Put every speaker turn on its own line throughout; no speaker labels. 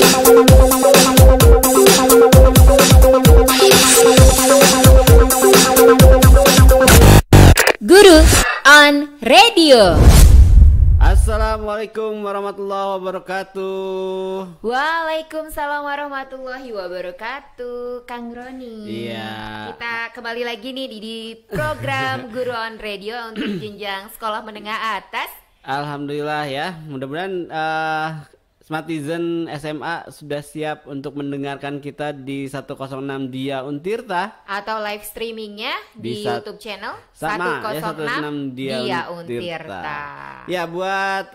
Guru on Radio.
Assalamualaikum warahmatullahi wabarakatuh.
Waalaikumsalam warahmatullahi wabarakatuh, Kang Roni.
Iya.
Kita kembali lagi nih di program Guru on Radio untuk jenjang sekolah menengah atas.
Alhamdulillah ya. Mudah-mudahan Smartizen SMA sudah siap untuk mendengarkan kita di 106 Dia Untirta
Atau live streamingnya di YouTube channel
sama
106
ya,
Dia Untirta.
Ya, buat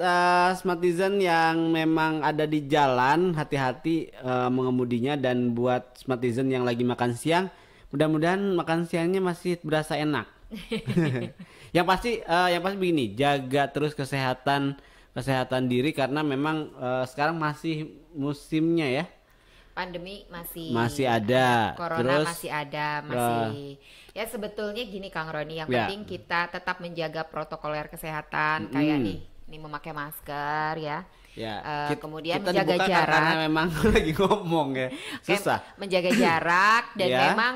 Smartizen yang memang ada di jalan, hati-hati mengemudinya. Dan buat Smartizen yang lagi makan siang, mudah-mudahan makan siangnya masih berasa enak. Yang pasti begini, jaga terus kesehatan diri karena memang sekarang masih musimnya ya.
Pandemi
masih ada,
corona
terus,
masih ada, masih ya sebetulnya gini Kang Roni, yang penting kita tetap menjaga protokoler kesehatan kayak nih memakai masker ya. Kemudian
kita
menjaga jarak
karena memang lagi ngomong ya. Susah.
Menjaga jarak dan memang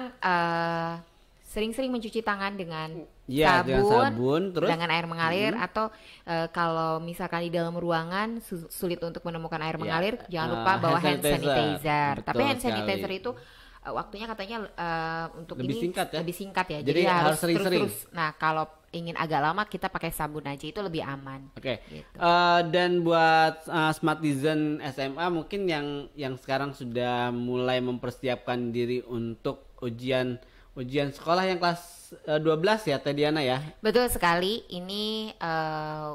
sering-sering mencuci tangan dengan sabun, terus dengan air mengalir atau kalau misalkan di dalam ruangan sulit untuk menemukan air mengalir, jangan lupa bawa hand sanitizer. Tapi hand sanitizer itu waktunya katanya untuk
lebih
lebih singkat ya.
Jadi harus sering-sering.
Nah, kalau ingin agak lama kita pakai sabun aja, itu lebih aman.
Oke.
Gitu.
Dan buat Smartizen SMA mungkin yang sekarang sudah mulai mempersiapkan diri untuk ujian sekolah yang kelas 12 ya Teh Diana ya.
Betul sekali, ini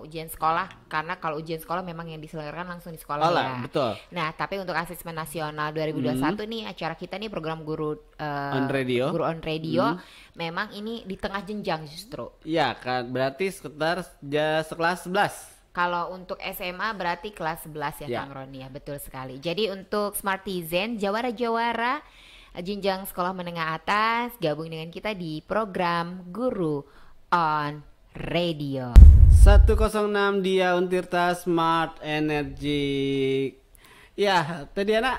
ujian sekolah, karena kalau ujian sekolah memang yang diselenggarakan langsung di sekolah ya.
Betul.
Nah, tapi untuk asesmen nasional 2021 nih acara kita nih program Guru
on Radio.
Memang ini di tengah jenjang justru.
Iya kan, berarti sekitar sekelas 11.
Kalau untuk SMA berarti kelas 11 ya Kang Roni ya, betul sekali. Jadi untuk Smartizen, jawara-jawara jenjang sekolah menengah atas, gabung dengan kita di program Guru on Radio.
106 Dia Untirta Smart Energy. Ya, Teh Diana.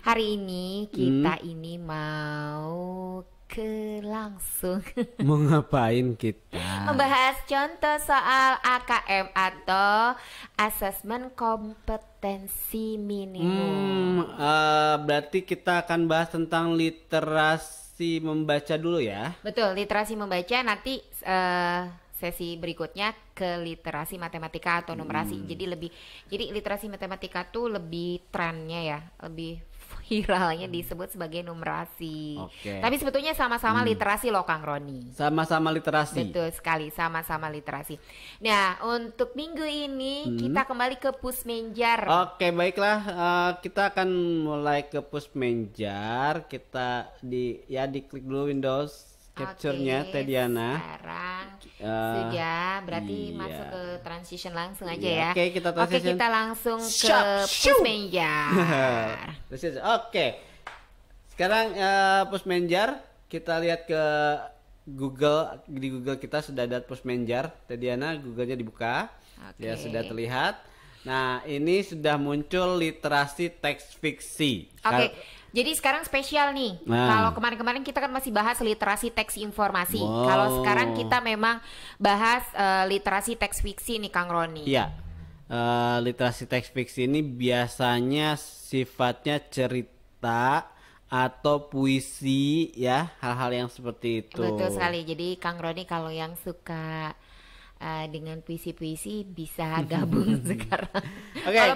Hari ini kita ini mau langsung
mau ngapain kita?
Membahas contoh soal AKM atau asesmen kompetensi minimum.
Berarti kita akan bahas tentang literasi membaca dulu ya.
Betul, literasi membaca, nanti sesi berikutnya ke literasi matematika atau numerasi. Jadi literasi matematika tuh lebih trennya ya, lebih viralnya disebut sebagai numerasi. Tapi sebetulnya sama-sama literasi loh Kang Roni.
Sama-sama literasi.
Betul sekali, sama-sama literasi. Nah, untuk minggu ini kita kembali ke Pusmenjar.
Oke, baiklah, kita akan mulai ke Pusmenjar. Kita diklik dulu Windows capture-nya Teh Diana.
Sekarang sudah, berarti masuk ke transition langsung aja ya.
Oke, kita
langsung ke Pusmenjar.
Oke. Sekarang Pusmenjar, kita lihat ke Google. Di Google kita sudah ada Pusmenjar. Teh Diana, Google-nya dibuka. Ya, sudah terlihat. Nah, ini sudah muncul literasi teks fiksi.
Jadi sekarang spesial nih. Kalau kemarin-kemarin kita kan masih bahas literasi teks informasi. Kalau sekarang kita memang bahas literasi teks fiksi nih Kang Roni.
Iya. Literasi teks fiksi ini biasanya sifatnya cerita atau puisi ya, hal-hal yang seperti itu.
Betul sekali. Jadi Kang Roni kalau yang suka dengan puisi-puisi bisa gabung sekarang.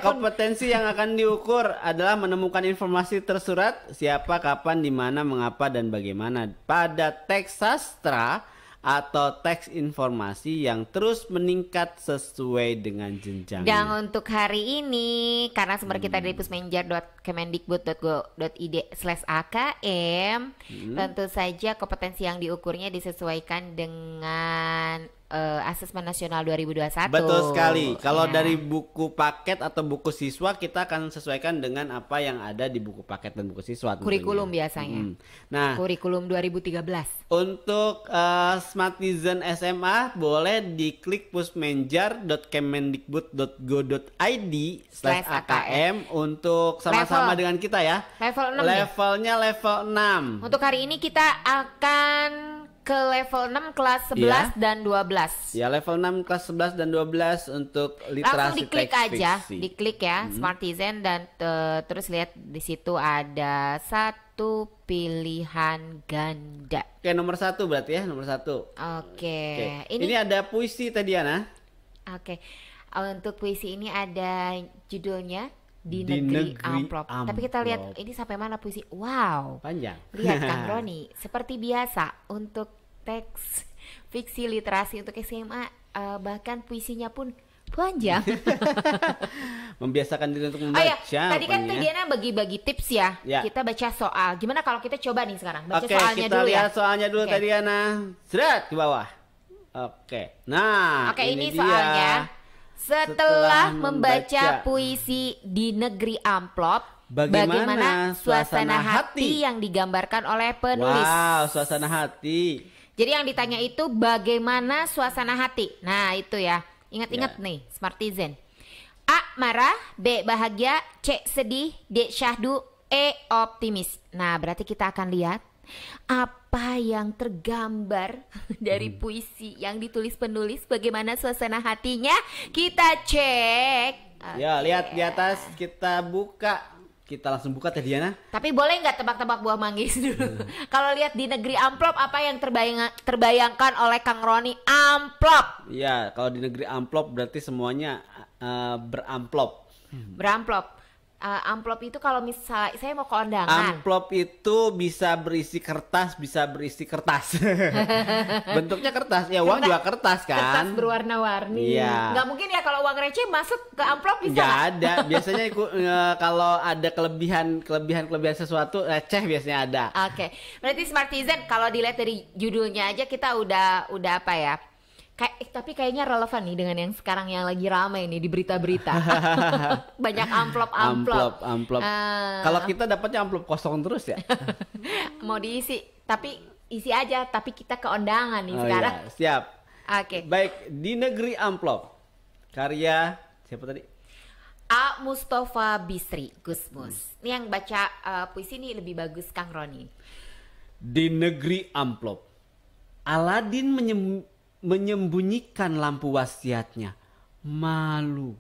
Kompetensi yang akan diukur adalah menemukan informasi tersurat, siapa, kapan, di mana, mengapa, dan bagaimana pada teks sastra atau teks informasi yang terus meningkat sesuai dengan jenjangnya.
Dan untuk hari ini, karena sumber kita dari pusmenjar.kemendikbud.go.id/akm, tentu saja kompetensi yang diukurnya disesuaikan dengan Asesmen Nasional 2021.
Betul sekali. Kalau dari buku paket atau buku siswa kita akan sesuaikan dengan apa yang ada di buku paket dan buku siswa.
Kurikulum biasanya. Nah, kurikulum 2013.
Untuk Smartizen SMA boleh diklik pusmenjar.kemendikbud.go.id/AKM untuk sama-sama dengan kita ya.
Level 6
Levelnya level 6.
Untuk hari ini kita akan ke level 6 kelas 11 dan 12.
Ya, level 6 kelas 11 dan 12 untuk literasi.
Langsung diklik
teks
aja,
fiksi.
diklik ya, Smartizen dan terus lihat di situ ada satu pilihan ganda.
Oke, nomor 1 berarti ya, nomor 1.
Oke.
Ini ada puisi tadi Ana.
Oke. Untuk puisi ini ada judulnya Di Negeri Amplop. Tapi kita lihat ini sampai mana puisi. Wow.
Panjang.
Lihat Kang Roni, seperti biasa untuk teks fiksi literasi untuk SMA bahkan puisinya pun panjang.
Membiasakan diri untuk membaca.
Tadi kan tuh Diana bagi-bagi tips ya. Kita baca soal. Gimana kalau kita coba nih sekarang baca soalnya dulu ya. Oke, kita lihat
soalnya dulu tadi Diana. Seret ke bawah. Oke. Nah,
ini soalnya. Setelah membaca puisi Di Negeri Amplop, bagaimana suasana hati yang digambarkan oleh penulis?
Wow, suasana hati.
Jadi yang ditanya itu bagaimana suasana hati. Nah itu ya, ingat-ingat nih Smartizen. A. Marah, B. Bahagia, C. Sedih, D. Syahdu, E. Optimis. Nah berarti kita akan lihat apa yang tergambar dari puisi yang ditulis penulis, bagaimana suasana hatinya. Kita cek.
Ya, lihat di atas, kita buka. Kita langsung buka tadi Diana.
Tapi boleh nggak tebak-tebak buah manggis dulu? Kalau lihat Di Negeri Amplop, apa yang terbayangkan oleh Kang Roni? Amplop.
Iya, kalau Di Negeri Amplop berarti semuanya beramplop.
Beramplop. Amplop itu kalau misalnya saya mau ke undangan.
Amplop itu bisa berisi kertas, bisa berisi kertas. Bentuknya kertas, ya uang juga kertas kan.
Kertas berwarna-warni.
Iya.
Nggak mungkin ya kalau uang receh masuk ke amplop bisa?
Nggak ada. Biasanya kalau ada kelebihan sesuatu receh biasanya ada.
Oke. Berarti Smartizen kalau dilihat dari judulnya aja kita udah apa ya? Tapi kayaknya relevan nih dengan yang sekarang yang lagi ramai nih di berita-berita. Banyak amplop.
Kalau kita dapatnya amplop kosong terus ya.
Mau diisi, tapi isi aja. Tapi kita ke undangan nih sekarang.
Iya, siap.
Oke.
Baik, Di Negeri Amplop. Karya siapa tadi?
A. Mustafa Bisri, Gusmus. Ini yang baca puisi ini lebih bagus Kang Roni.
Di Negeri Amplop. Aladin menyembunyikan lampu wasiatnya. Malu.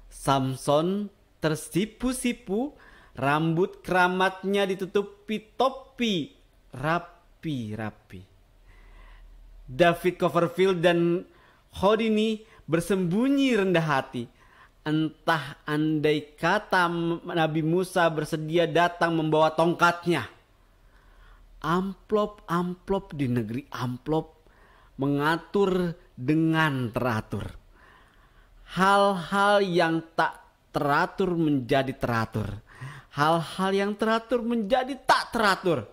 Samson tersipu-sipu, rambut keramatnya ditutupi topi rapi-rapi. David Copperfield dan Houdini bersembunyi rendah hati. Entah andai kata Nabi Musa bersedia datang membawa tongkatnya. Amplop-amplop di negeri amplop mengatur dengan teratur. Hal-hal yang tak teratur menjadi teratur. Hal-hal yang teratur menjadi tak teratur.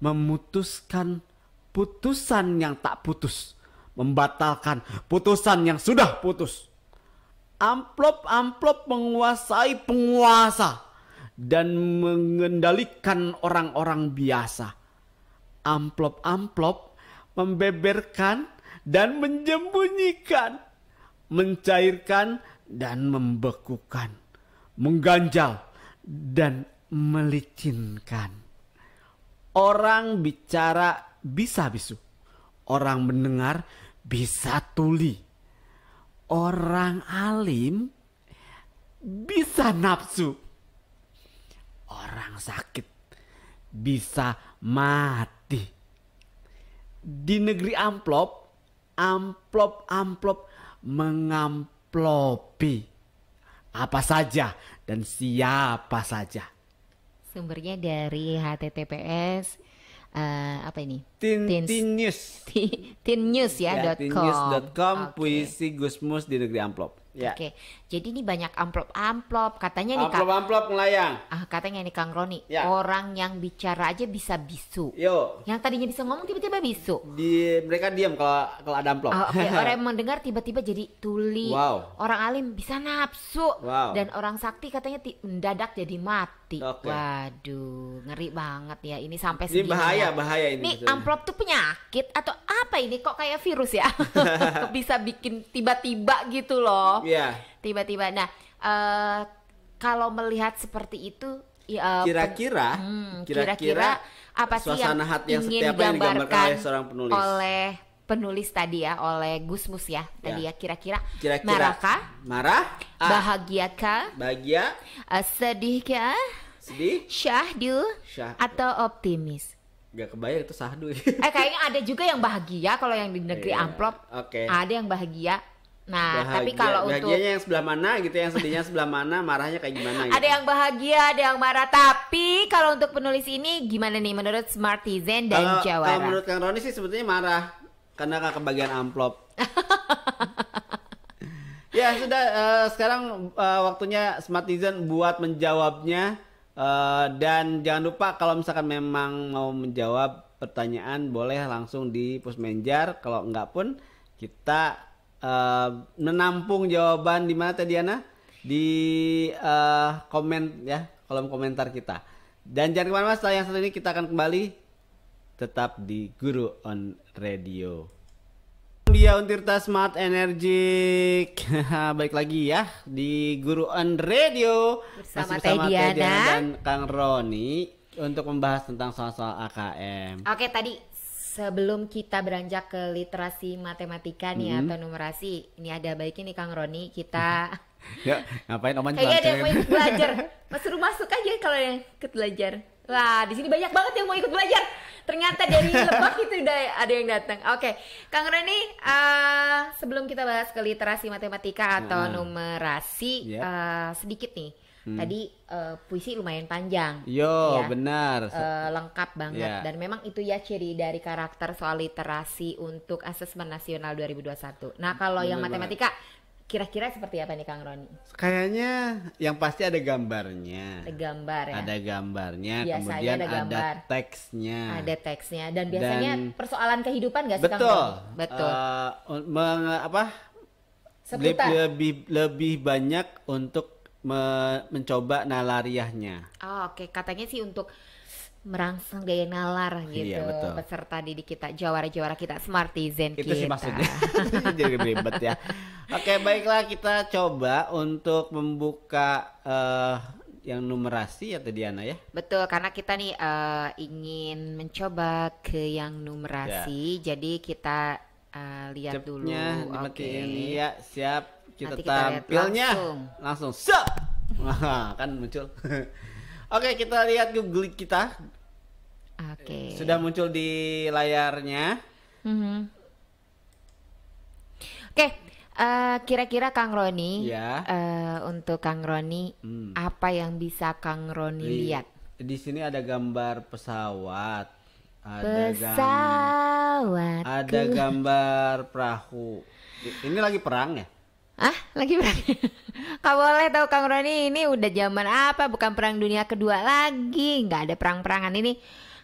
Memutuskan putusan yang tak putus. Membatalkan putusan yang sudah putus. Amplop-amplop menguasai penguasa dan mengendalikan orang-orang biasa. Amplop-amplop membeberkan dan menyembunyikan, mencairkan dan membekukan, mengganjal dan melicinkan. Orang bicara bisa bisu, orang mendengar bisa tuli, orang alim bisa nafsu, orang sakit bisa mati. Di negeri amplop, amplop mengamplopi apa saja dan siapa saja.
Sumbernya dari HTTPS apa ini?
Tinnews.
Tinnews ya,
.com. Tinnews.com, puisi Gusmus di negeri amplop. Ya.
Oke, jadi ini banyak amplop katanya nih
Amplop melayang.
Katanya nih Kang Roni,
ya.
orang yang bicara aja bisa bisu.
Yo.
Yang tadinya bisa ngomong tiba-tiba bisu.
Mereka diam kalau ada amplop.
Oke. Orang yang mendengar tiba-tiba jadi tuli.
Wow.
Orang alim bisa nafsu.
Wow.
Dan orang sakti katanya mendadak jadi mati.
Okay.
Waduh, ngeri banget ya. Ini sampai segini.
Ini bahaya ini.
Nih amplop tuh penyakit atau apa ini? Kok kayak virus ya? Bisa bikin tiba-tiba gitu loh.
Iya.
Tiba-tiba. Nah, kalau melihat seperti itu,
kira-kira
apa sih yang ingin digambarkan oleh penulis tadi ya, oleh Gusmus ya tadi ya, kira-kira marah, bahagiakah, sedihkah, syahdu, atau optimis?
Gak kebayang itu sahdu.
Kayaknya ada juga yang bahagia kalau yang di negeri amplop. Ada yang bahagia. Nah, tapi kalau untuk
bahagianya yang sebelah mana gitu, yang sedihnya sebelah mana, marahnya kayak gimana gitu.
Ada yang bahagia, ada yang marah. Tapi kalau untuk penulis ini gimana nih menurut Smartizen dan Jawara?
Kalau menurut Kang Roni sih sebetulnya marah karena gak kebagian amplop. Ya sudah, sekarang waktunya Smartizen buat menjawabnya. Dan jangan lupa kalau misalkan memang mau menjawab pertanyaan boleh langsung di Pusmenjar. Kalau enggak pun kita menampung jawaban di mana tadi Diana? Di komen ya, kolom komentar kita. Dan jangan kemana-mana, setelah yang satu ini kita akan kembali tetap di Guru on Radio. Dia Untirta Smart Energik. Balik lagi ya di Guru on Radio
bersama Diana
dan Kang Roni untuk membahas tentang soal-soal AKM.
Oke, tadi sebelum kita beranjak ke literasi matematika nih atau numerasi, ini ada baiknya nih Kang Roni kita
ya, ngapain Oman?
Kayaknya ada yang mau ikut belajar. Mas suruh masuk aja kalau yang ikut belajar. Wah, di sini banyak banget yang mau ikut belajar. Ternyata dari Lebak itu udah ada yang datang. Oke, Kang Roni, sebelum kita bahas ke literasi matematika atau numerasi, sedikit nih. Tadi puisi lumayan panjang.
Ya? Benar.
Lengkap banget. Dan memang itu ya ciri dari karakter soal literasi untuk Asesmen Nasional 2021. Nah, kalau yang matematika kira-kira seperti apa nih Kang Roni?
Kayaknya yang pasti ada gambarnya.
Ada gambar ya.
Ada gambarnya,
biasanya
kemudian
ada
teksnya.
Ada teksnya dan biasanya persoalan kehidupan nggak sih Kang Roni? Betul. Seputar.
Lebih banyak untuk mencoba nalariahnya.
Oke. Katanya sih untuk merangsang gaya nalar gitu.
Iya, betul.
Peserta didik kita, jawara-jawara kita, Smartizen kita.
Itu sih maksudnya. Jadi ribet ya. Oke, baiklah kita coba untuk membuka yang numerasi atau Diana ya.
Betul, karena kita nih ingin mencoba ke yang numerasi. Jadi kita lihat dulu.
Oke. Ya, siap. Kita
nanti
tampilnya langsung. Kan muncul. Oke, kita lihat Google kita.
Oke.
Sudah muncul di layarnya.
Oke, kira-kira Kang Roni, untuk Kang Roni, apa yang bisa Kang Roni lihat?
Di sini ada gambar pesawat, ada gambar perahu. Ini lagi perang ya?
Lagi perang? Kau boleh tahu Kang Roni, ini udah zaman apa? Bukan perang dunia kedua lagi, nggak ada perang-perangan ini.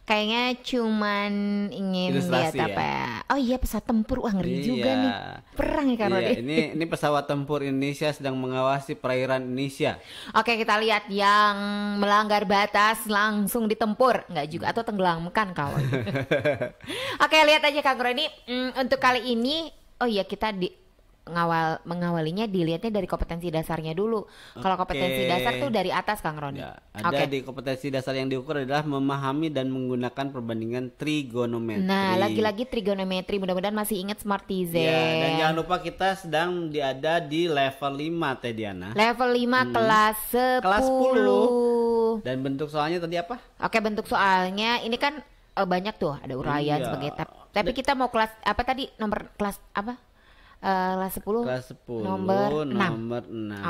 Kayaknya cuman ingin lihat apa ya? Oh iya, pesawat tempur, wah ngeri juga nih. Perang ya Kang Roni.
Ini pesawat tempur Indonesia sedang mengawasi perairan Indonesia.
Oke, kita lihat yang melanggar batas langsung ditempur, nggak juga atau tenggelamkan kau. Oke, lihat aja Kang Roni. Untuk kali ini, oh iya kita mengawalinya dilihatnya dari kompetensi dasarnya dulu. Kalau kompetensi dasar tuh dari atas Kang Roni.
Ada di kompetensi dasar yang diukur adalah memahami dan menggunakan perbandingan trigonometri.
Nah, lagi-lagi trigonometri, mudah-mudahan masih ingat Smartizen.
Dan jangan lupa kita sedang ada di level 5 Teh Diana.
Level 5 kelas 10.
Kelas 10. Dan bentuk soalnya tadi apa?
Oke, bentuk soalnya ini kan banyak tuh, ada uraian sebagai tapi kita mau kelas apa tadi, nomor kelas apa? Kelas 10 nomor 6.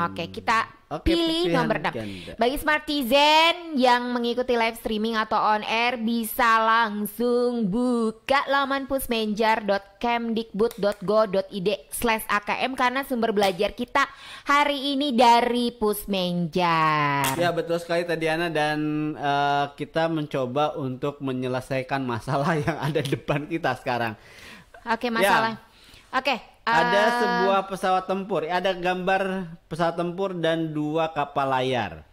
Oke, kita pilih nomor 6. Ganda. Bagi Smartizen yang mengikuti live streaming atau on air bisa langsung buka laman pusmenjar.kemdikbud.go.id/akm karena sumber belajar kita hari ini dari Pusmenjar.
Ya, betul sekali Tadiana, dan kita mencoba untuk menyelesaikan masalah yang ada di depan kita sekarang.
Oke, masalah. Ya. Oke.
Ada sebuah pesawat tempur, ada gambar pesawat tempur dan 2 kapal layar.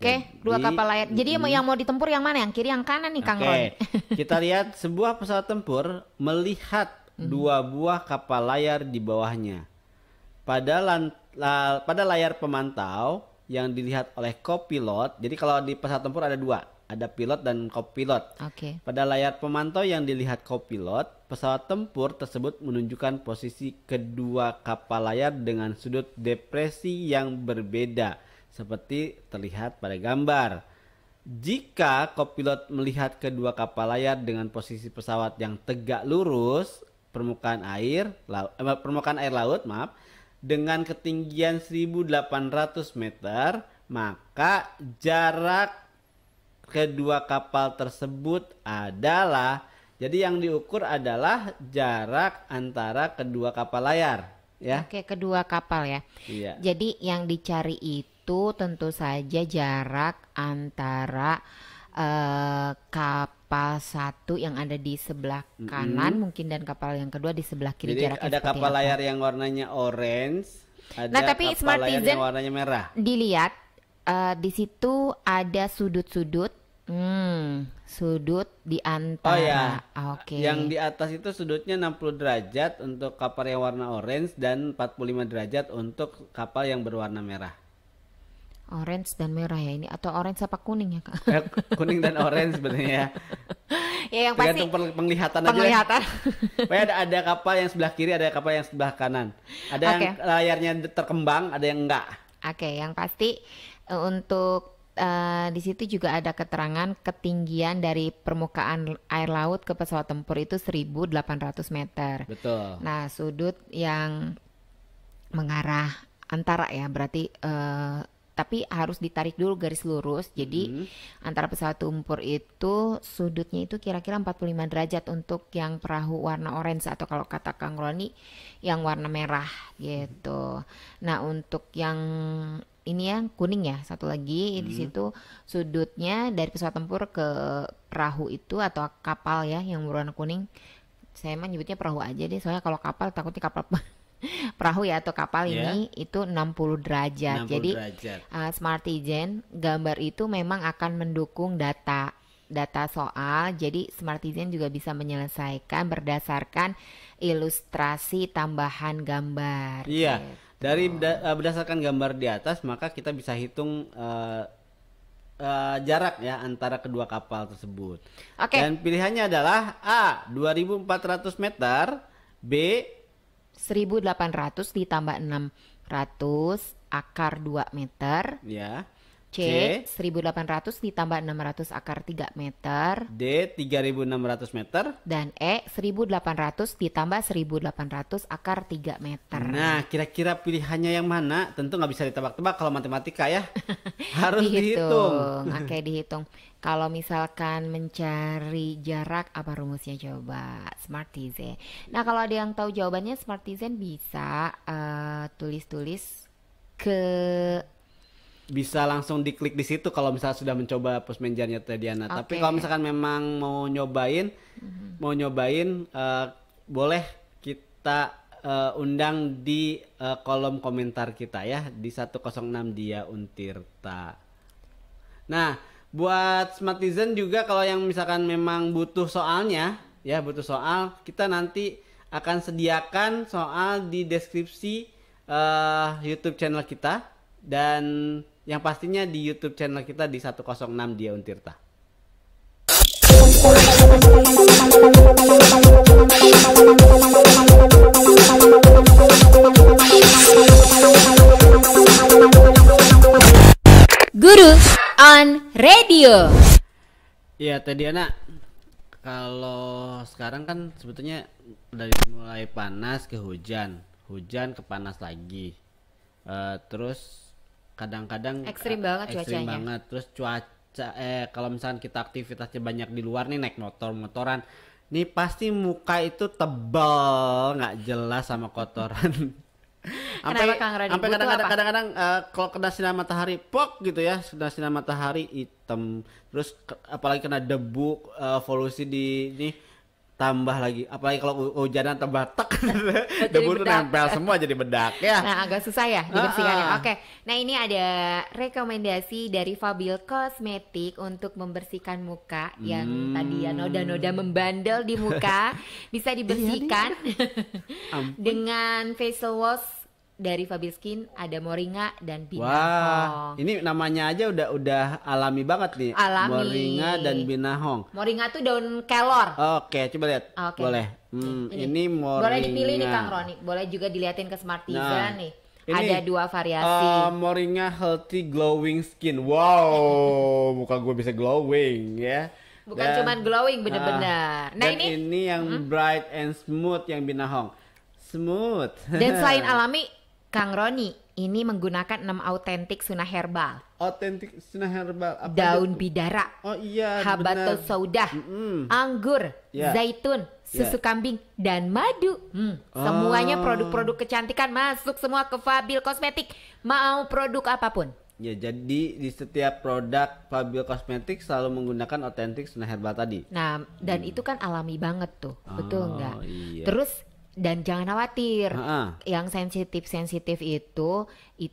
Oke, 2 kapal layar. Jadi yang mau ditempur yang mana? Yang kiri, yang kanan nih, Kang Ron?
Kita lihat sebuah pesawat tempur melihat 2 buah kapal layar di bawahnya. Pada layar pemantau yang dilihat oleh kopilot. Jadi kalau di pesawat tempur ada 2. Ada pilot dan kopilot. Pada layar pemantau yang dilihat kopilot, pesawat tempur tersebut menunjukkan posisi kedua kapal layar dengan sudut depresi yang berbeda, seperti terlihat pada gambar. Jika kopilot melihat kedua kapal layar dengan posisi pesawat yang tegak lurus, permukaan air laut, dengan ketinggian 1.800 meter, maka jarak kedua kapal tersebut adalah, jadi yang diukur adalah jarak antara kedua kapal layar, ya.
Oke, kedua kapal ya.
Iya.
Jadi yang dicari itu tentu saja jarak antara kapal satu yang ada di sebelah kanan mungkin dan kapal yang kedua di sebelah kiri.
Jadi ada kapal layar yang warnanya orange, ada
tapi
kapal layar yang warnanya merah.
Dilihat di situ ada sudut-sudut. Sudut di antara.
Oh ya.
Oke.
Yang di atas itu sudutnya 60 derajat untuk kapal yang warna orange dan 45 derajat untuk kapal yang berwarna merah.
Orange dan merah ya ini, atau orange apa kuning ya, Kak?
Kuning dan orange sebenarnya.
Ya yang pasti
penglihatan
aja.
Ada kapal yang sebelah kiri, ada kapal yang sebelah kanan. Ada yang layarnya terkembang, ada yang enggak.
Oke, yang pasti untuk di situ juga ada keterangan ketinggian dari permukaan air laut ke pesawat tempur itu 1.800 meter.
Betul.
Nah, sudut yang mengarah antara ya berarti tapi harus ditarik dulu garis lurus. Jadi antara pesawat tempur itu sudutnya itu kira-kira 45 derajat untuk yang perahu warna orange atau kalau kata Kang Roni yang warna merah gitu. Nah, untuk yang ini yang kuning ya, satu lagi di situ sudutnya dari pesawat tempur ke perahu itu atau kapal ya yang berwarna kuning. Saya mah nyebutnya perahu aja deh, soalnya kalau kapal takutnya kapal perahu ya atau kapal ini itu 60 derajat.
60
Jadi
derajat.
Smartizen gambar itu memang akan mendukung data soal. Jadi Smartizen juga bisa menyelesaikan berdasarkan ilustrasi tambahan gambar.
Iya. Gitu. Dari berdasarkan gambar di atas, maka kita bisa hitung jarak ya antara kedua kapal tersebut. Dan pilihannya adalah A 2.400 meter, B
1.800 ditambah 600 akar 2 meter.
Ya.
C 1.800 ditambah 600 akar 3 meter.
D 3.600 meter.
Dan E 1.800 ditambah 1.800 akar 3 meter.
Nah, kira-kira pilihannya yang mana? Tentu nggak bisa ditebak-tebak kalau matematika ya. Harus dihitung.
Oke, dihitung. Kalau misalkan mencari jarak, apa rumusnya coba? Smartizen. Nah, kalau ada yang tahu jawabannya, Smartizen bisa tulis-tulis ke...
Bisa langsung diklik di situ kalau misalnya sudah mencoba Pusmenjarnya Tediana. Tapi kalau misalkan memang mau nyobain, boleh kita undang di kolom komentar kita ya di 106 Dia Untirta. Nah, buat Smartizen juga kalau yang misalkan memang butuh soalnya, ya butuh soal, kita nanti akan sediakan soal di deskripsi YouTube channel kita dan yang pastinya di YouTube channel kita di 106 Dia Untirta.
Guru on Radio.
Ya, Tediana, kalau sekarang kan sebetulnya dari mulai panas ke hujan. hujan ke panas lagi. Terus kadang-kadang
ekstrim banget
ekstrim
cuacanya.
banget. Terus cuaca kalau misalkan kita aktivitasnya banyak di luar nih, naik motoran, nih pasti muka itu tebal, nggak jelas sama kotoran. Sampai kadang-kadang kalau kena sinar matahari pok gitu ya, kena sinar matahari hitam. Terus apalagi kena debu, polusi di ini tambah lagi, apalagi kalau hujanan tambah tek. Debu tuh nempel semua jadi bedak ya.
Nah, agak susah ya dibersihkannya. Oke. Nah, ini ada rekomendasi dari Fabil Kosmetik untuk membersihkan muka yang tadi ya noda-noda membandel di muka bisa dibersihkan dengan facial wash dari Fabil Skin. Ada moringa dan binahong.
Wah, ini namanya aja udah alami banget nih.
Alami.
Moringa dan binahong.
Moringa tuh daun kelor.
Oke, coba lihat. Boleh. Ini moringa.
Boleh dipilih nih Kang Roni. Boleh juga diliatin ke Smartisan nih. Ini ada 2 variasi.
Moringa Healthy Glowing Skin. Wow, muka gue bisa glowing ya.
Bukan cuma glowing, bener-bener. Nah,
dan ini yang bright and smooth yang binahong. Smooth.
Dan selain alami, Kang Roni ini menggunakan 6 autentik sunah herbal.
Autentik sunah herbal apa?
Daun bidara.
Oh iya,
habatus sauda, anggur, zaitun, susu kambing dan madu. Semuanya produk-produk kecantikan masuk semua ke Fabil Kosmetik. Mau produk apapun.
Ya, jadi di setiap produk Fabil Kosmetik selalu menggunakan autentik sunah herbal tadi.
Nah, dan itu kan alami banget tuh. Betul nggak?
Iya.
Terus dan jangan khawatir, yang sensitif itu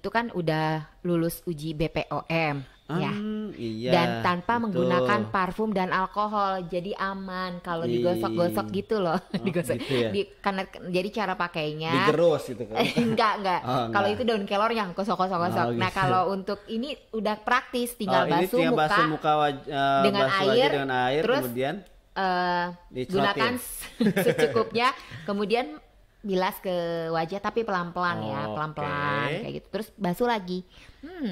kan udah lulus uji BPOM ya.
Iya,
dan tanpa menggunakan parfum dan alkohol, jadi aman kalau digosok-gosok gitu loh. Digosok
gitu ya?
Karena jadi cara pakainya
digerus gitu kan.
enggak. Kalau itu daun kelor yang gosok-gosok.
Gitu.
Nah, kalau untuk ini udah praktis, tinggal basuh muka
dengan air,
terus
kemudian
gunakan secukupnya, kemudian bilas ke wajah tapi pelan-pelan ya, pelan-pelan kayak gitu. Terus basuh lagi.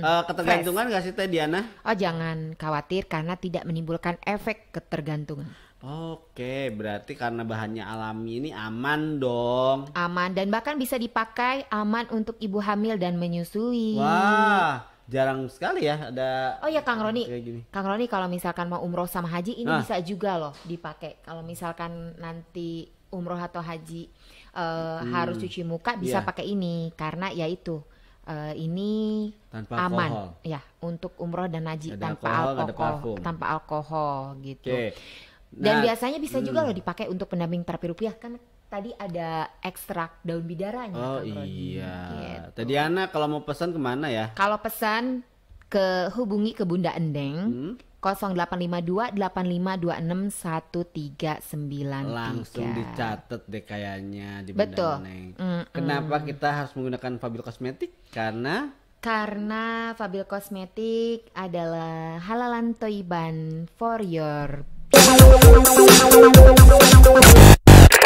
Ketergantungan gak sih Teh Diana?
Oh, jangan khawatir karena tidak menimbulkan efek ketergantungan.
Oke, berarti karena bahannya alami ini aman dong.
Aman dan bahkan bisa dipakai aman untuk ibu hamil dan menyusui.
Wah, jarang sekali ya ada.
Oh ya Kang Roni, kalau misalkan mau umroh sama haji ini bisa juga loh dipakai. Kalau misalkan nanti umroh atau haji harus cuci muka, bisa pakai ini karena ya itu ini
tanpa
aman
alkohol.
Ya untuk umroh dan haji
tanpa
alkohol gitu. Dan biasanya bisa juga loh dipakai untuk pendamping terapi rupiah, kan tadi ada ekstrak daun bidaranya.
Oh iya. Gitu. Teh Diana kalau mau pesan kemana ya?
Kalau pesan hubungi ke Bunda Endeng 0852 8526 1393.
Langsung dicatat deh kayaknya di Bunda Endeng. Kenapa kita harus menggunakan Fabil Kosmetik? Karena
Fabil Kosmetik adalah halalan toiban for your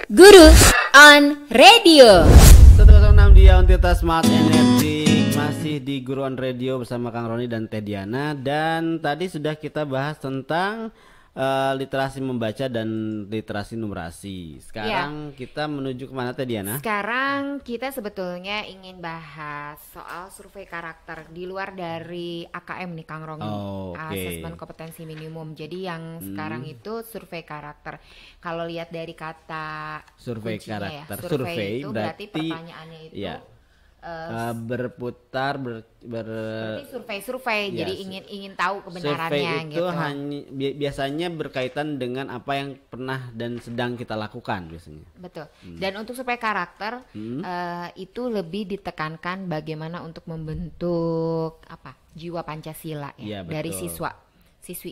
Guru on Radio
106 di Auntita Smart Energy. Masih di Guru on Radio bersama Kang Roni dan Teh Diana. Dan tadi sudah kita bahas tentang literasi membaca dan literasi numerasi. Sekarang kita menuju kemana Teh Diana?
Sekarang kita sebetulnya ingin bahas soal survei karakter di luar dari AKM nih Kang Roni. Asesmen kompetensi minimum. Jadi yang sekarang itu survei karakter. Kalau lihat dari kata
survei karakter,
survei itu berarti pertanyaannya itu
berputar
berarti survei jadi ingin tahu kebenarannya.
Survei itu biasanya berkaitan dengan apa yang pernah dan sedang kita lakukan biasanya.
Betul. Dan untuk survei karakter itu lebih ditekankan bagaimana untuk membentuk jiwa Pancasila ya dari siswi.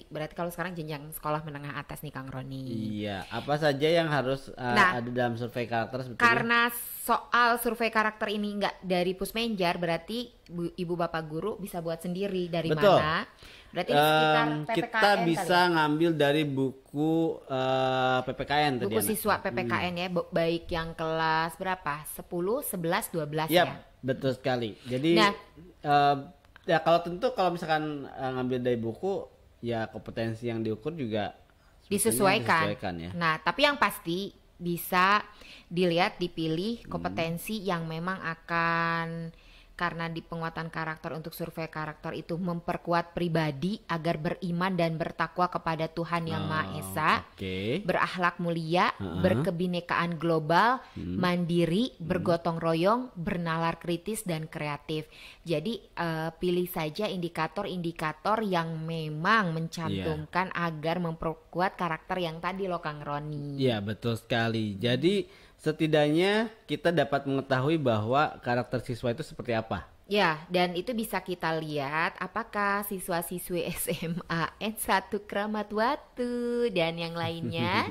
Berarti kalau sekarang jenjang sekolah menengah atas nih Kang Roni.
Iya, apa saja yang harus ada dalam survei karakter sebetulnya?
Karena soal survei karakter ini enggak dari Pusmenjar, berarti ibu bapak guru bisa buat sendiri dari mana? Berarti sekitar PPKN
kita bisa ngambil dari buku PPKN tadi.
Buku siswa PPKN ya, baik yang kelas berapa? 10, 11, 12 ya.
Betul sekali. Jadi ya kalau misalkan ngambil dari buku, ya kompetensi yang diukur juga
disesuaikan
ya.
Nah, tapi yang pasti bisa dilihat, dipilih kompetensi yang memang akan, karena di penguatan karakter untuk survei karakter itu memperkuat pribadi agar beriman dan bertakwa kepada Tuhan Yang Maha Esa, berakhlak mulia, berkebinekaan global, mandiri, bergotong royong, bernalar kritis dan kreatif. Jadi pilih saja indikator-indikator yang memang mencantumkan agar memperkuat karakter yang tadi loh Kang Roni.
Iya, betul sekali. Jadi setidaknya kita dapat mengetahui bahwa karakter siswa itu seperti apa.
Ya, dan itu bisa kita lihat apakah siswa-siswi SMA N1 Kramat Watu dan yang lainnya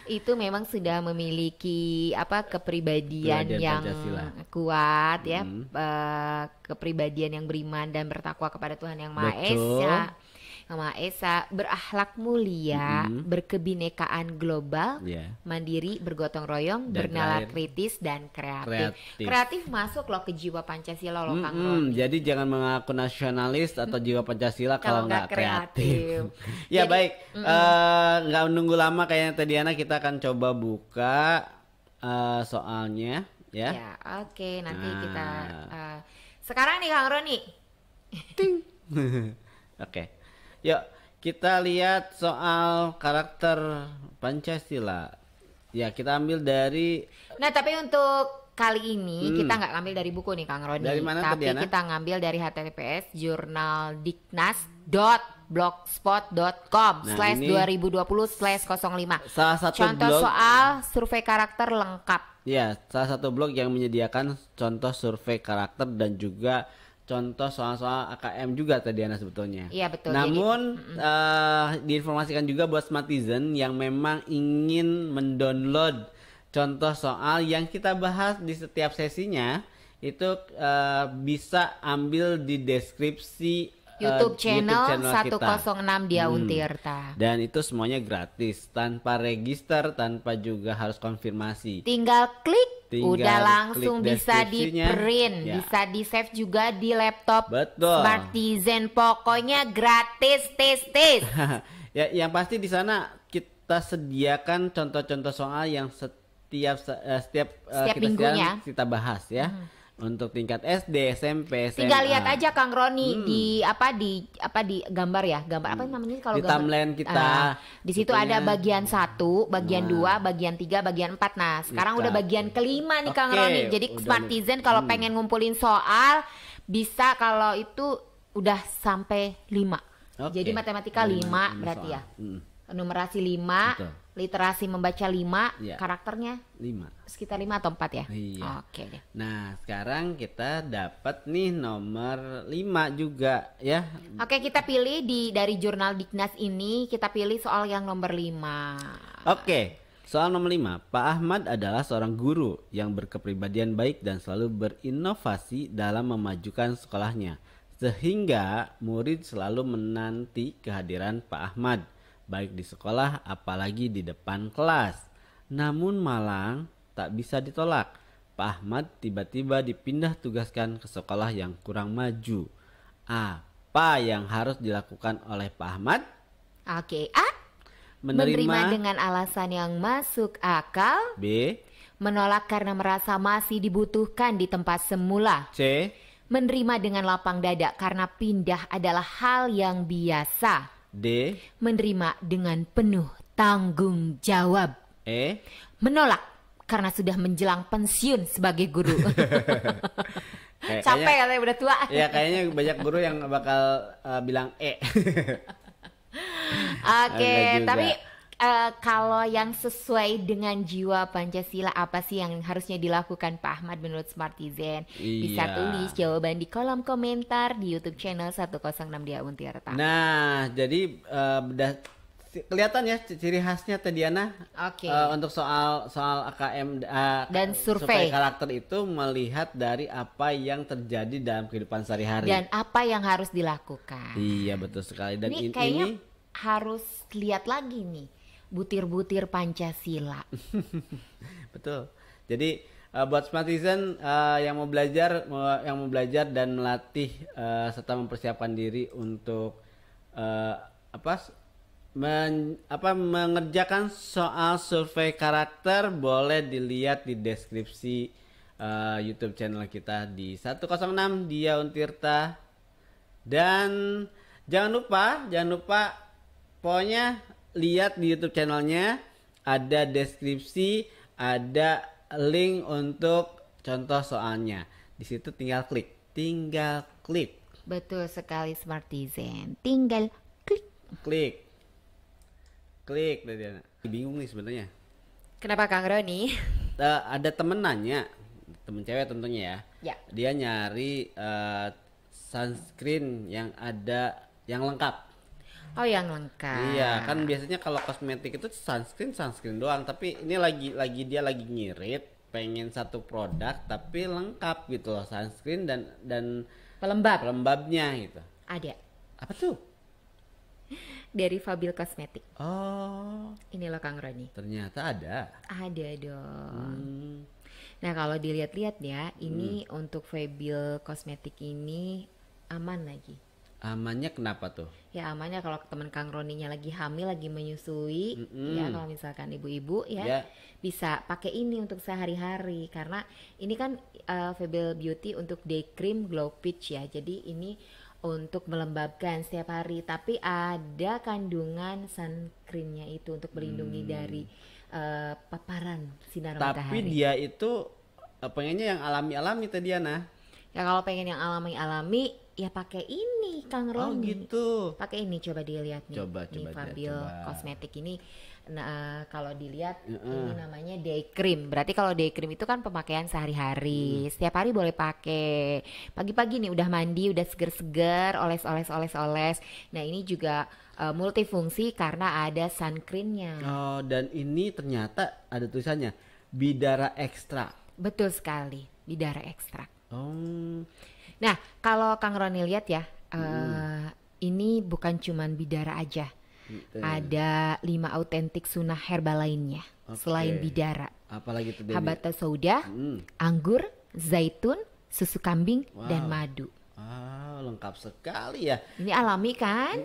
itu memang sudah memiliki kepribadian yang Pancasila kuat ya, kepribadian yang beriman dan bertakwa kepada Tuhan Yang Maha Esa. Maha Esa, berakhlak mulia, berkebinekaan global, mandiri, bergotong royong, bernalar kritis dan kreatif. Kreatif masuk loh ke jiwa Pancasila loh Kang Roni.
Jadi jangan mengaku nasionalis atau jiwa Pancasila kalau nggak kreatif. Ya jadi, baik, nggak menunggu lama kayaknya Tediana, kita akan coba buka soalnya ya.
Ya, oke, nanti kita sekarang nih Kang Roni.
Oke. Yuk kita lihat soal karakter Pancasila. Ya kita ambil dari.
Nah tapi untuk kali ini kita nggak ngambil dari buku nih Kang Roni.
Dari mana,
tapi
Tediana?
Kita ngambil dari https jurnaldiknas.blogspot.com/2020/05.
Salah satu
contoh
blog,
soal survei karakter lengkap.
Ya, salah satu blog yang menyediakan contoh survei karakter dan juga contoh soal-soal AKM juga Tediana sebetulnya.
Iya betul.
Namun diinformasikan juga buat Smartizen yang memang ingin mendownload contoh soal yang kita bahas di setiap sesinya, itu bisa ambil di deskripsi
YouTube channel 106 Dia
Hmm.
Untirta.
Dan itu semuanya gratis, tanpa register, tanpa juga harus konfirmasi.
Tinggal klik, udah langsung
klik
bisa
deskripsinya.
di print,
Ya.
bisa di save juga di laptop.
Betul.
Smartizen, pokoknya gratis, tes.
Ya, yang pasti di sana kita sediakan contoh-contoh soal yang setiap kita
minggunya
kita bahas ya. Untuk tingkat SD, SMP, SMA.
Tinggal lihat aja Kang Roni di gambar ya, gambar apa namanya kalau
di timeline kita.
Di situ ada bagian 1, bagian 2, bagian 3, bagian 4. Nah, sekarang udah bagian kelima nih Kang Roni. Jadi Smartizen kalau pengen ngumpulin soal bisa, kalau itu udah sampai 5. Jadi matematika 5 berarti soal. Ya. Numerasi 5, literasi membaca 5, karakternya
5.
Sekitar 5 atau 4 ya?
Iya.
Oke deh.
Nah, sekarang kita dapat nih nomor 5 juga ya.
Oke, kita pilih dari jurnal Diknas ini, kita pilih soal yang nomor 5.
Oke. Soal nomor 5. Pak Ahmad adalah seorang guru yang berkepribadian baik dan selalu berinovasi dalam memajukan sekolahnya, sehingga murid selalu menanti kehadiran Pak Ahmad, baik di sekolah apalagi di depan kelas. Namun malang tak bisa ditolak. Pak Ahmad tiba-tiba dipindah tugaskan ke sekolah yang kurang maju. Apa yang harus dilakukan oleh Pak Ahmad?
Oke, A. Menerima dengan alasan yang masuk akal.
B.
Menolak karena merasa masih dibutuhkan di tempat semula.
C.
Menerima dengan lapang dada karena pindah adalah hal yang biasa.
D.
Menerima dengan penuh tanggung jawab.
E.
Menolak karena sudah menjelang pensiun sebagai guru. Capek katanya udah tua.
Ya kayaknya banyak guru yang bakal bilang E.
Oke, tapi kalau yang sesuai dengan jiwa Pancasila, apa sih yang harusnya dilakukan Pak Ahmad menurut Smartizen? Bisa tulis jawaban di kolom komentar di YouTube channel 106 Dia Untirta.
Nah, jadi kelihatan ya ciri khasnya Tediana.
Oke.
Untuk soal AKM
dan survei
karakter itu melihat dari apa yang terjadi dalam kehidupan sehari-hari
dan apa yang harus dilakukan.
Iya, betul sekali. Dan
ini kayaknya harus lihat lagi nih butir-butir Pancasila.
Betul. Jadi buat Smartizen yang mau belajar dan melatih serta mempersiapkan diri untuk mengerjakan soal survei karakter, boleh dilihat di deskripsi YouTube channel kita di 106 Dia Untirta. Dan jangan lupa pokoknya lihat di YouTube channelnya, ada deskripsi, ada link untuk contoh soalnya. Di situ tinggal klik.
Betul sekali Smartizen. Tinggal
klik Diana. Bingung nih sebenarnya.
Kenapa Kang Roni?
Ada temen nanya, temen cewek tentunya
ya.
Dia nyari sunscreen yang lengkap.
Oh, yang lengkap.
Iya, kan biasanya kalau kosmetik itu sunscreen doang, tapi ini dia lagi ngirit, pengen satu produk tapi lengkap gitu loh, sunscreen dan pelembabnya gitu.
Ada.
Apa tuh?
Dari Fabil Kosmetik.
Oh.
Ini loh Kang Roni.
Ternyata ada.
Ada dong. Nah, kalau dilihat-lihat ya, ini untuk Fabil Kosmetik ini aman lagi.
Amannya kenapa tuh?
Ya amannya kalau teman Kang Roninya lagi hamil, lagi menyusui, ya kalau misalkan ibu-ibu ya bisa pakai ini untuk sehari-hari, karena ini kan Fable Beauty untuk day cream glow peach ya, jadi ini untuk melembabkan setiap hari, tapi ada kandungan sun creamnya itu untuk melindungi dari paparan sinar matahari.
Tapi dia itu pengennya yang alami-alami tadi Diana.
Ya kalau pengen yang alami-alami ya pakai ini Kang Roni.
Oh gitu.
Pakai ini, coba dilihat nih.
Coba
Fabil Kosmetik ini. Nah, kalau dilihat ini namanya day cream. Berarti kalau day cream itu kan pemakaian sehari-hari. Setiap hari boleh pakai. Pagi-pagi nih udah mandi, udah seger-seger, oles. Nah, ini juga multifungsi karena ada sun creamnya.
Oh, dan ini ternyata ada tulisannya Bidara Ekstrak.
Betul sekali, Bidara Ekstrak.
Oh.
Nah, kalau Kang Roni lihat ya, ini bukan cuman Bidara aja. Ada 5 autentik sunnah herbal lainnya selain Bidara.
Apalagi itu?
Habata sauda, anggur, zaitun, susu kambing, dan madu.
Lengkap sekali ya.
Ini alami kan?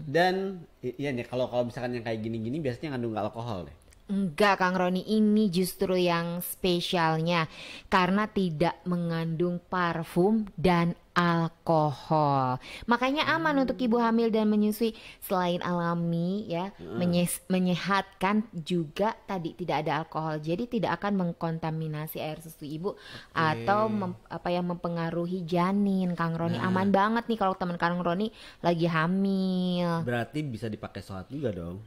Dan iya nih, kalau misalkan yang kayak gini-gini biasanya ngandung alkohol deh.
Enggak Kang Roni, ini justru yang spesialnya karena tidak mengandung parfum dan alkohol. Makanya aman untuk ibu hamil dan menyusui. Selain alami ya, menyehatkan juga tadi tidak ada alkohol. Jadi tidak akan mengkontaminasi air susu ibu atau mempengaruhi janin. Kang Roni aman banget nih kalau teman Kang Roni lagi hamil.
Berarti bisa dipakai sholat juga dong.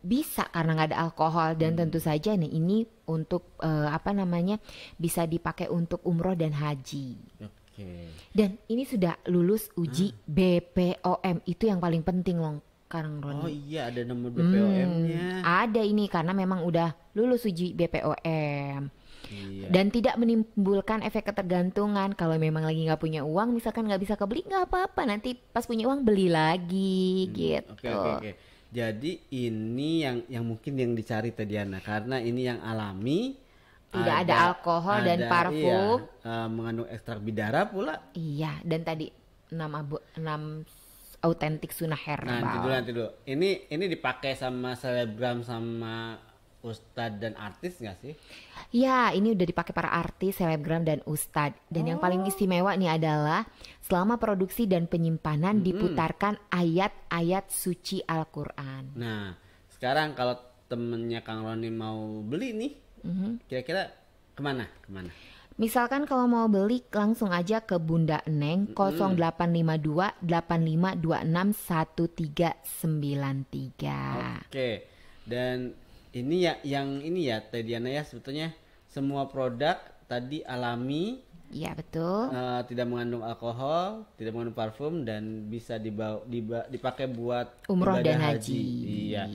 Bisa karena nggak ada alkohol dan tentu saja nih ini untuk bisa dipakai untuk umroh dan haji. Dan ini sudah lulus uji BPOM, itu yang paling penting loh Kang Roni.
Oh iya, ada nomor BPOM-nya.
Ada ini karena memang udah lulus uji BPOM. Iya. Dan tidak menimbulkan efek ketergantungan. Kalau memang lagi nggak punya uang, misalkan nggak bisa kebeli, nggak apa-apa. Nanti pas punya uang beli lagi gitu.
Oke. Jadi ini yang mungkin yang dicari tadi Diana, karena ini yang alami,
tidak ada alkohol dan parfum,
mengandung ekstrak bidara pula.
Iya, dan tadi 6 autentik sunnah herbal.
Nanti dulu. Ini dipakai sama selebgram, sama ustadz dan artis nggak sih?
Ya, ini udah dipakai para artis, selebgram dan ustadz. Dan yang paling istimewa nih adalah selama produksi dan penyimpanan diputarkan ayat-ayat suci Al-Quran.
Nah, sekarang kalau temennya Kang Roni mau beli nih, kira-kira kemana?
Misalkan kalau mau beli langsung aja ke Bunda Eneng 0852 8526 1393.
Oke. Dan ini ya Teh Diana ya, sebetulnya semua produk tadi alami.
Iya betul.
Tidak mengandung alkohol, tidak mengandung parfum, dan bisa dipakai buat
umroh dan haji.
Iya.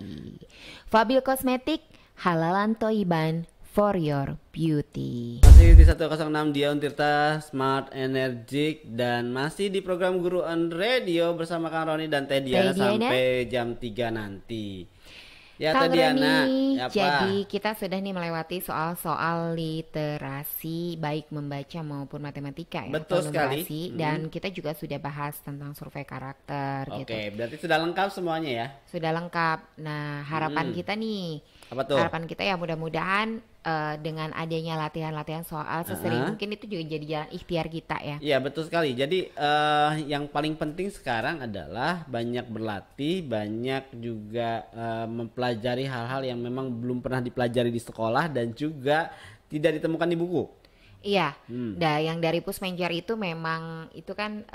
Fabil Kosmetik, halalan toiban for your beauty.
Masih di 106 Dia Untirta Smart Energik, dan masih di program Guru on Radio bersama Kang Roni dan Teh Diana sampai jam 3 nanti. Ya
Kang
Diana,
Roni,
apa?
jadi kita sudah nih melewati soal-soal literasi baik membaca maupun matematika ya
Betul
atau
sekali.
numerasi dan kita juga sudah bahas tentang survei karakter gitu.
Oke, berarti sudah lengkap semuanya ya?
Sudah lengkap. Nah, harapan
Hmm,
kita nih,
apa tuh?
harapan kita ya mudah-mudahan dengan adanya latihan-latihan soal sesering
Heeh.
mungkin itu juga jadi jalan ikhtiar kita ya.
Iya betul sekali. Jadi yang paling penting sekarang adalah banyak berlatih, banyak juga mempelajari hal-hal yang memang belum pernah dipelajari di sekolah dan juga tidak ditemukan di buku.
Iya,
Hmm.
yang dari Pusmenjar itu memang itu kan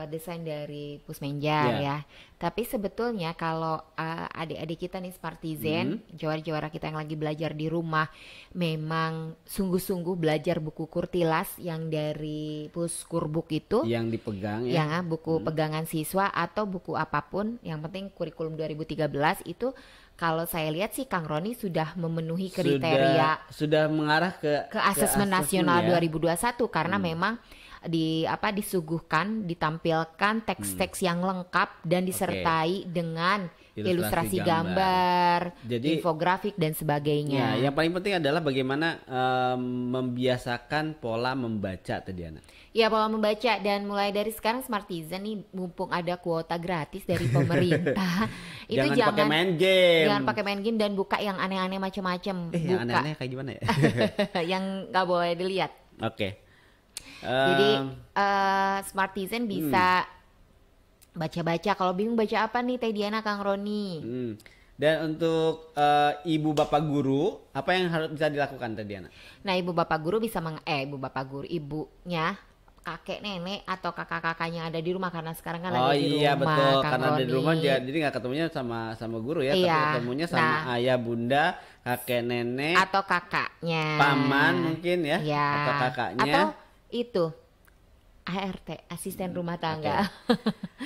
desain dari Pusmenjar
Ya.
ya. Tapi sebetulnya kalau adik-adik kita nih Smartizen, juara-juara kita yang lagi belajar di rumah, memang sungguh-sungguh belajar buku Kurtilas yang dari Puskurbuk itu,
Yang dipegang ya.
yang buku pegangan siswa atau buku apapun, yang penting kurikulum 2013 itu kalau saya lihat sih Kang Roni sudah memenuhi kriteria
Sudah mengarah ke
asesmen
asesmen
nasional
ya.
2021 karena memang disuguhkan ditampilkan teks-teks yang lengkap dan disertai dengan
Ilustrasi
ilustrasi gambar,
Jadi
infografik dan
ya,
sebagainya.
yang paling penting adalah bagaimana membiasakan pola membaca tadi Ana.
Ya pola membaca dan mulai dari sekarang Smartizen nih mumpung ada kuota gratis dari pemerintah itu
Jangan pakai main game.
jangan pakai main game dan buka yang aneh-aneh macam-macam.
Yang
Buka
aneh-aneh kayak gimana ya?
yang nggak boleh dilihat.
Oke.
Jadi
Em,
Smartizen bisa baca-baca. Kalau bingung baca apa nih Teh Diana, Kang Roni?
Dan untuk ibu bapak guru, apa yang harus bisa dilakukan tadi Ana?
Nah ibu bapak guru bisa ibu bapak guru, ibunya, kakek nenek atau kakak-kakaknya ada di rumah karena sekarang kan
Oh
ada di
iya
rumah,
betul,
Kang
karena ada di
Roni.
rumah jadi nggak ketemunya sama guru ya, tapi
Iya.
ketemunya sama
Nah.
ayah, bunda, kakek, nenek,
Atau kakaknya.
paman mungkin ya,
Ya.
atau kakaknya.
Atau itu ART, asisten rumah tangga.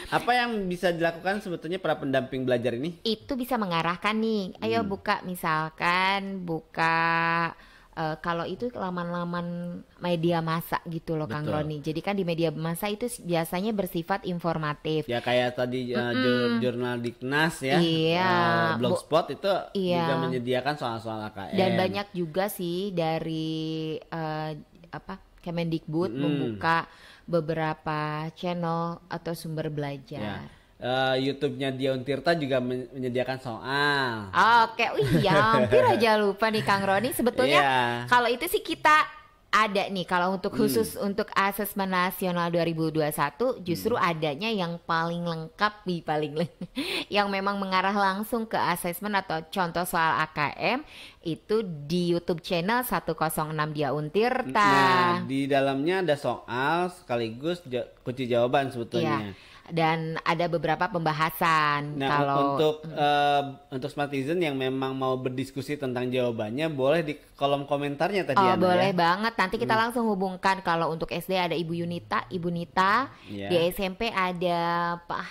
Apa yang bisa dilakukan sebetulnya para pendamping belajar ini?
Itu bisa mengarahkan nih. Ayo buka misalkan kalau itu laman-laman media massa gitu loh Kang
Betul.
Roni. Jadi kan di media massa itu biasanya bersifat informatif.
Ya kayak tadi jurnal Diknas ya,
Iya.
Blogspot itu
Iya.
juga menyediakan soal-soal AKM.
Dan banyak juga sih dari Kemendikbud membuka beberapa channel atau sumber
Ya.
belajar.
YouTube-nya Dion Tirta juga menyediakan soal.
Oke, iya, hampir aja lupa nih Kang Roni. Sebetulnya
Iya.
kalau itu sih kita ada nih kalau untuk khusus untuk asesmen nasional 2021 justru adanya yang paling lengkap yang memang mengarah langsung ke asesmen atau contoh soal AKM itu di YouTube channel 106 Dia Untirta.
Nah, di dalamnya ada soal sekaligus kunci jawaban sebetulnya.
Iya. Dan ada beberapa pembahasan.
Nah,
Kalau
untuk Smartizen yang memang mau berdiskusi tentang jawabannya boleh di kolom komentarnya tadi Ana,
boleh
ya.
banget. Nanti kita langsung hubungkan. Kalau untuk SD ada Ibu Yunita, Ibu Nita.
Iya.
Di SMP ada Pak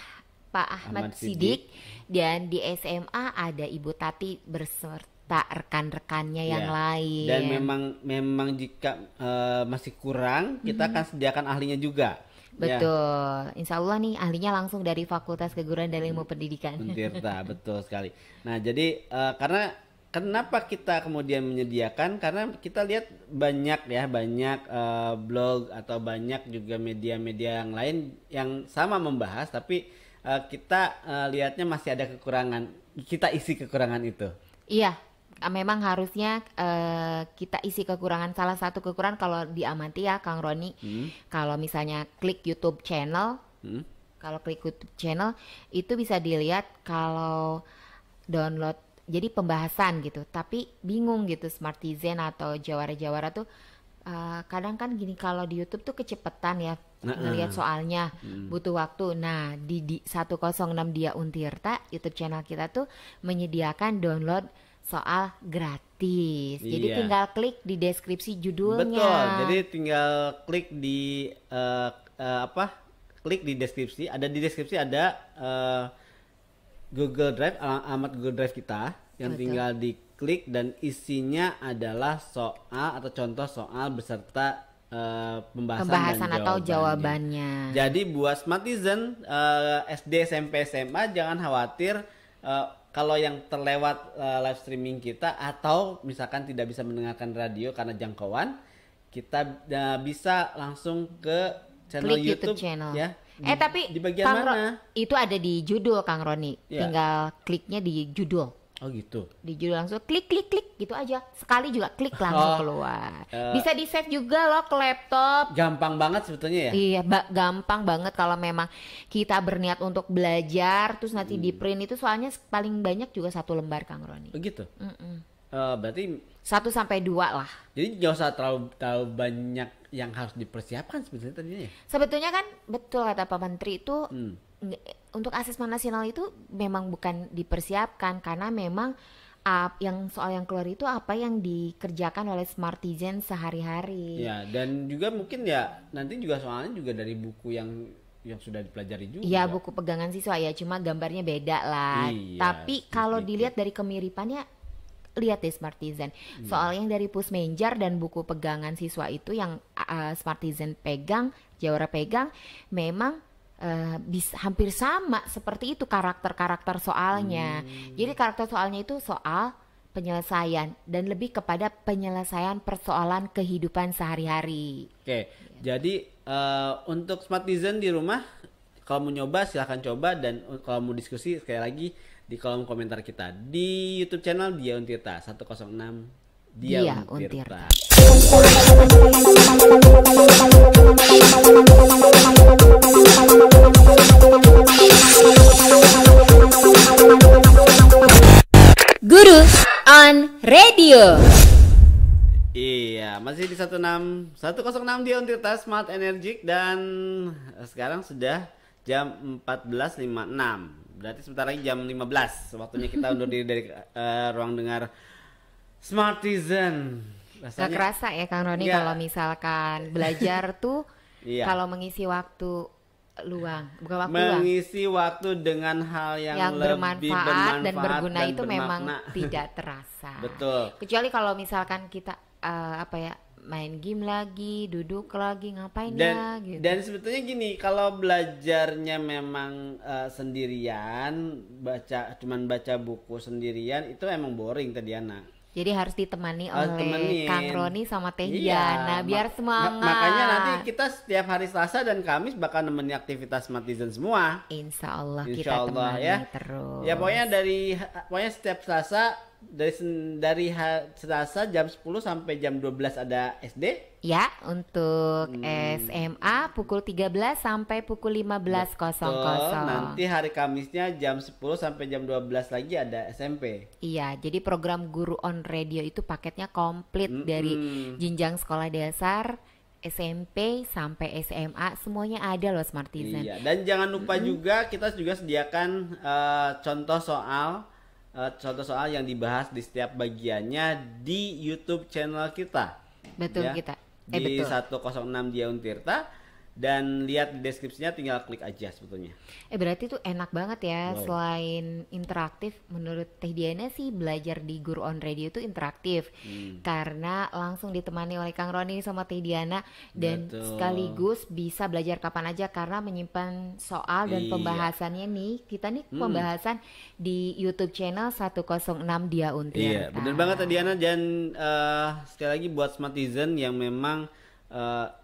Ahmad
Ahmad
Sidik. Dan di SMA ada Ibu Tati berserta rekan-rekannya yang
Ya.
lain.
Dan memang jika masih kurang, kita akan sediakan ahlinya juga. Ya.
Betul. Insya Allah nih ahlinya langsung dari Fakultas Keguruan dan Ilmu Pendidikan.
Untirta, betul sekali. Nah, jadi karena kenapa kita kemudian menyediakan? Karena kita lihat banyak blog atau banyak juga media-media yang lain yang sama membahas, tapi kita lihatnya masih ada kekurangan. Kita isi kekurangan itu.
Iya, memang harusnya kita isi kekurangan. Salah satu kekurangan kalau diamati ya Kang Roni, kalau misalnya klik YouTube channel, itu bisa dilihat kalau download jadi pembahasan gitu, tapi bingung gitu Smartizen atau jawara-jawara tuh kadang kan gini kalau di YouTube tuh kecepetan ya ngelihat soalnya butuh waktu. Nah di 106 Dia Untirta YouTube channel kita tuh menyediakan download soal gratis. Jadi
Iya.
tinggal klik di deskripsi judulnya.
Betul. Jadi tinggal klik di klik di deskripsi. Ada di deskripsi ada Google Drive, alamat Google Drive kita yang
Betul.
tinggal diklik dan isinya adalah soal atau contoh soal beserta pembahasan dan
atau jawabannya.
Jadi buat Smartizen SD, SMP, SMA jangan khawatir kalau yang terlewat live streaming kita atau misalkan tidak bisa mendengarkan radio karena jangkauan, kita bisa langsung ke channel YouTube
channel.
Ya.
Tapi
di bagian mana?
Itu ada di judul Kang Roni. Ya. Tinggal kliknya di judul.
Oh gitu.
Di judul langsung klik gitu aja. Sekali juga klik langsung keluar. Bisa di save juga loh ke laptop.
Gampang banget sebetulnya ya.
Iya, gampang banget kalau memang kita berniat untuk belajar terus nanti di print itu soalnya paling banyak juga 1 lembar Kang Roni.
Begitu. Berarti
1 sampai 2 lah.
Jadi nggak usah terlalu banyak yang harus dipersiapkan sebetulnya tadinya ya.
Sebetulnya kan betul kata Pak Menteri itu untuk asesmen nasional itu memang bukan dipersiapkan karena memang yang soal yang keluar itu apa yang dikerjakan oleh Smartizen sehari-hari.
Ya, dan juga mungkin ya nanti juga soalnya juga dari buku yang sudah dipelajari juga.
Iya, buku pegangan siswa ya, cuma gambarnya beda lah. Iya, tapi kalau dilihat dari kemiripannya, lihat deh Smartizen. Soal yang dari Pusmenjar dan buku pegangan siswa itu yang Smartizen pegang, Jawara pegang, memang bisa hampir sama seperti itu karakter soalnya. Jadi karakter soalnya itu soal penyelesaian dan lebih kepada penyelesaian persoalan kehidupan sehari-hari.
Oke, jadi untuk Smartizen di rumah kalau mau nyoba silahkan coba, dan kalau mau diskusi sekali lagi di kolom komentar kita di YouTube channel Dia Untirta 106 Dia Untirta.
Guru on Radio.
Iya, masih di 106 Dia Untirta Smart Energik, dan sekarang sudah jam 14.56. Berarti sebentar lagi jam 15. Waktunya kita undur diri dari ruang dengar Smartizen.
Gak kerasa ya Kang Roni kalau misalkan belajar tuh kalau mengisi waktu luang, bukan waktu
mengisi waktu dengan hal yang lebih bermanfaat
dan berguna dan itu memang tidak terasa.
Betul.
Kecuali kalau misalkan kita main game lagi, duduk lagi, ngapain gitu.
Dan sebetulnya gini, kalau belajarnya memang sendirian, cuman baca buku sendirian, itu emang boring tadi Ana.
Jadi harus ditemani oleh Kang Roni sama Teh Diana biar semangat.
Makanya nanti kita setiap hari Selasa dan Kamis bakal nemenin aktivitas Smartizen semua.
Insya Allah kita temani
ya.
Terus.
Ya pokoknya setiap Selasa dari Selasa jam 10 sampai jam 12 ada SD.
Ya, untuk SMA pukul 13 sampai pukul 15.00.
Nanti hari Kamisnya jam 10 sampai jam 12 lagi ada SMP.
Iya, jadi program Guru on Radio itu paketnya komplit dari jenjang sekolah dasar, SMP sampai SMA, semuanya ada loh Smartizen.
Iya, dan jangan lupa juga kita juga sediakan contoh soal yang dibahas di setiap bagiannya di YouTube channel kita.
Betul
ya, di 106 Dia Untirta, dan lihat di deskripsinya, tinggal klik aja sebetulnya.
Berarti tuh enak banget ya. Wow. Selain interaktif, menurut Teh Diana sih belajar di Guru on Radio itu interaktif karena langsung ditemani oleh Kang Roni sama Teh Diana, dan sekaligus bisa belajar kapan aja karena menyimpan soal dan pembahasannya nih. Kita nih pembahasan di YouTube channel 106 Dia Untirta.
Iya, bener banget Teh Diana. Dan sekali lagi buat Smartizen yang memang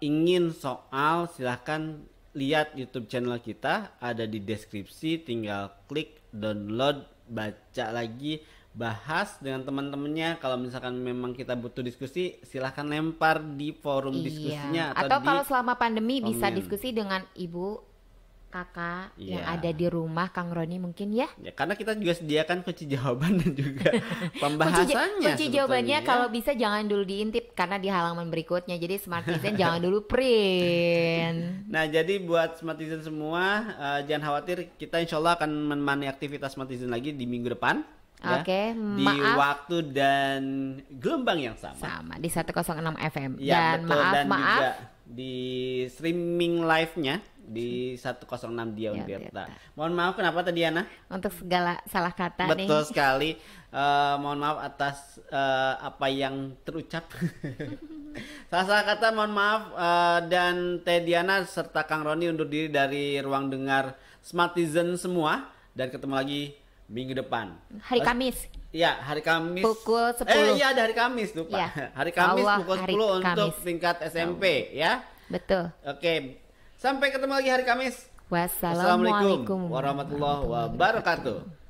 ingin soal, silahkan lihat YouTube channel kita, ada di deskripsi, tinggal klik, download, baca lagi, bahas dengan teman-temannya. Kalau misalkan memang kita butuh diskusi, silahkan lempar di forum diskusinya
atau kalau selama pandemi bisa diskusi dengan ibu, kakak yang ada di rumah Kang Roni mungkin ya.
Karena kita juga sediakan kunci jawaban dan juga pembahasannya.
Kunci jawabannya kalau bisa jangan dulu diintip karena di halaman berikutnya. Jadi Smartizen jangan dulu print.
Nah, jadi buat Smartizen semua jangan khawatir, kita insya Allah akan menemani aktivitas Smartizen lagi di minggu depan.
Oke,
di waktu dan gelombang yang sama
di 106 FM.
Ya,
dan
betul. Dan
maaf
juga di streaming live-nya di 106 Dia Untirta. Mohon maaf kenapa tadi Ana?
Untuk segala salah kata.
Betul sekali. Mohon maaf atas apa yang terucap. Salah kata, mohon maaf. Dan Teh Diana serta Kang Roni undur diri dari ruang dengar Smartizen semua, dan ketemu lagi minggu depan.
Hari Kamis.
Iya, hari Kamis.
Pukul 10.
Iya, ada hari Kamis tuh, Pak. Ya. Hari Kamis pukul 10 untuk tingkat SMP, ya.
Betul.
Oke. Sampai ketemu lagi hari Kamis.
Wassalamualaikum
warahmatullahi wabarakatuh.